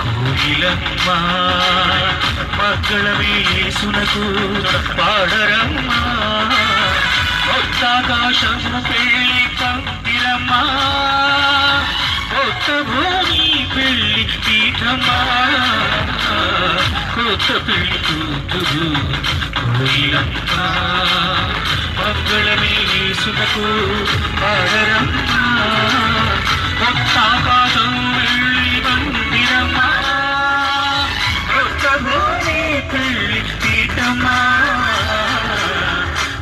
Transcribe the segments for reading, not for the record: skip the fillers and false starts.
కోయిలమ్మా మంగళమేసునకు పాడరమ్మా కొత్తాకాశము పెళ్ళి పందిరమ్మా కొత్త భూమి పెళ్ళి పీఠమ్మా కొత్త పెళ్ళి కూతురు కోయిలమ్మా మంగళమేసునకు పాడరమ్మా కొత్తాకాశం వెళ్ళి పందిరమ్మా కొత్త భూమి పెళ్ళి పీఠమ్మా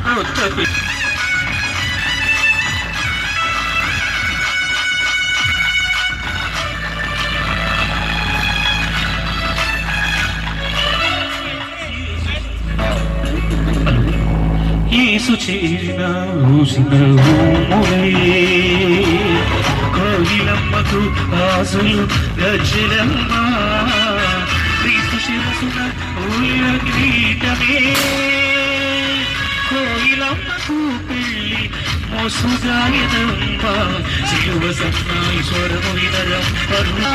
కొత్త యేసు చేరిన ఊసిన కోయిలమ్మకు ఆశలు గజ్జలమ్మ క్రీస్తు శిరసున ఊయ కిరీటమే కోయిలమ్మకు పెళ్ళి మోసుగాయనమ్మ శిలువ సత్నాయి స్వరము వినరం అరుణా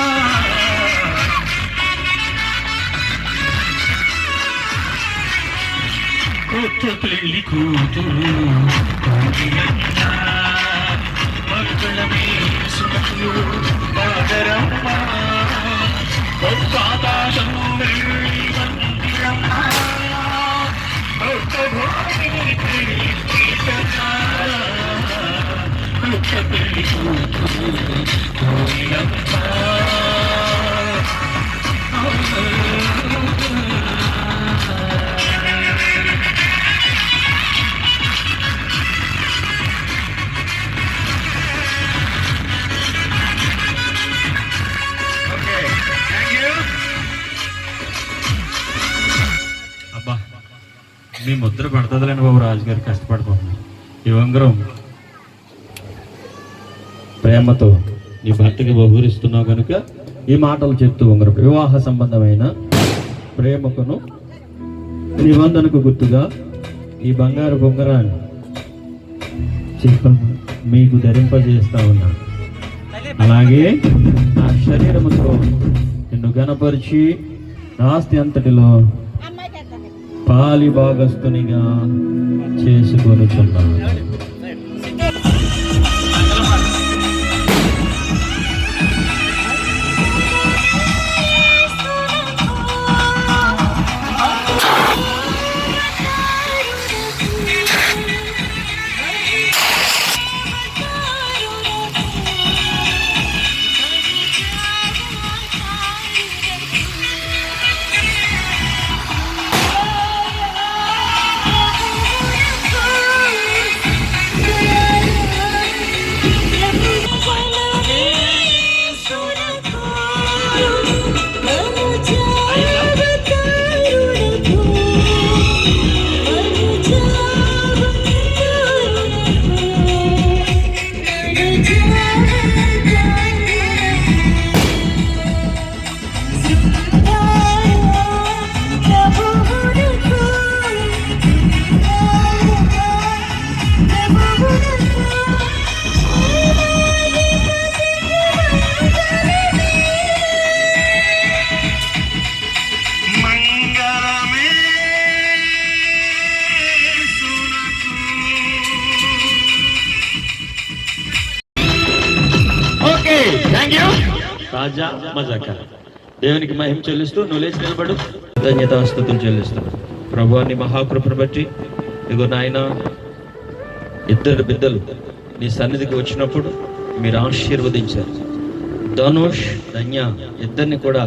కొత్త పెళ్లి కూతురు మంగళమేసునకు పాడరమ్మ కొత్త ఆకాశం వెళ్ళి మందిరమ్మ కొత్త భూమి పెళ్లి పీఠమ్మా కొత్త పెళ్లి కూతురు కోయిలమ్మ మీ ముద్ర పడుతుందిలేండి బాబు రాజుగారు కష్టపడిపోతున్నారు. ఈ ఉంగరం ప్రేమతో నీ భర్తకి బహురిస్తున్నావు కనుక ఈ మాటలు చెప్తూ ఉంగరం వివాహ సంబంధమైన ప్రేమకును నిబంధనకు గుర్తుగా ఈ బంగారు ఉంగరాన్ని మీకు ధరింపజేస్తా ఉన్నాను. అలాగే నా శరీరముతో నిన్ను గణపరిచి ఆస్తి అంతటిలో పాలి భాగస్తునిగా చేసుకొనుచున్నాను. రాజా మజాక దేవునికి మహిమ చెల్లిస్తూ నువ్వు లేచి నిలబడు. ధన్యతాస్తుతులు చెల్లిస్తాను ప్రభువా. నీ మహాకృపను బట్టి ఇదిగో నాయన ఇద్దరు బిడ్డలు నీ సన్నిధికి వచ్చినప్పుడు మీరు ఆశీర్వదించారు. ధనుష్ ధన్య ఇద్దరిని కూడా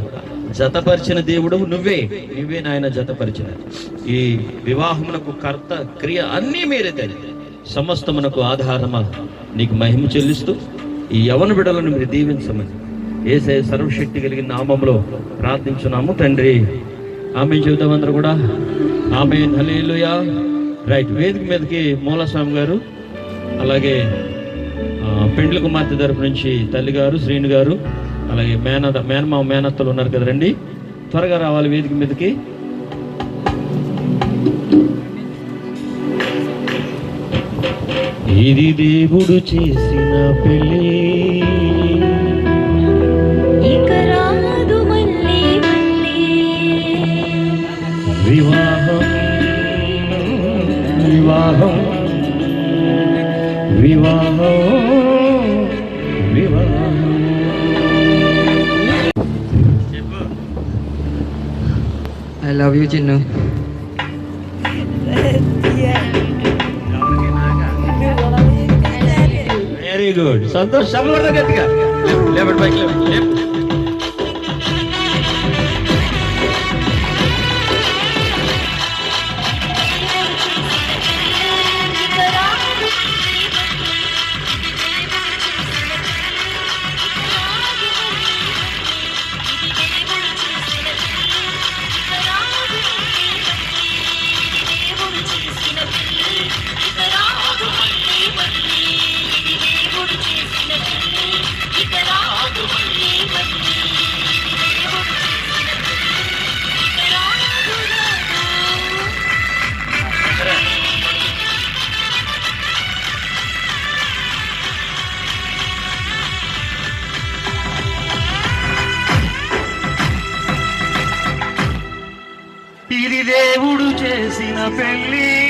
జతపరిచిన దేవుడు నువ్వే నాయన జతపరిచిన ఈ వివాహమునకు కర్త క్రియ అన్నీ మీరే తెలియదు. సమస్తమునకు ఆధారమా నీకు మహిమ చెల్లిస్తూ ఈ యవన బిడ్డలను మీరు దీవించమని యేసయ్య సర్వశక్తి కలిగిన నామములో ప్రార్థించున్నాము తండ్రి. ఆమె చెబుతాం అందరూ కూడా ఆమె హల్లెలూయా. రైట్, వేదిక మీదకి మూలస్వామి గారు అలాగే పెండ్లి కుమార్తె తరపు నుంచి తల్లి గారు శ్రీను గారు అలాగే మేనమామ మేనత్తలు ఉన్నారు కదండి, త్వరగా రావాలి వేదిక మీదకి. ఇది దేవుడు చేసిన పెళ్ళి, ఇక రాదు మళ్ళీ మళ్ళీ. వివాహం వివాహం వివాహం వివాహం. I love you, Chinnu. Very good. Santosh శబ్దం గట్టిగా లేపటి పైకి లేపు. ఇది దేవుడు చేసిన పెళ్లి.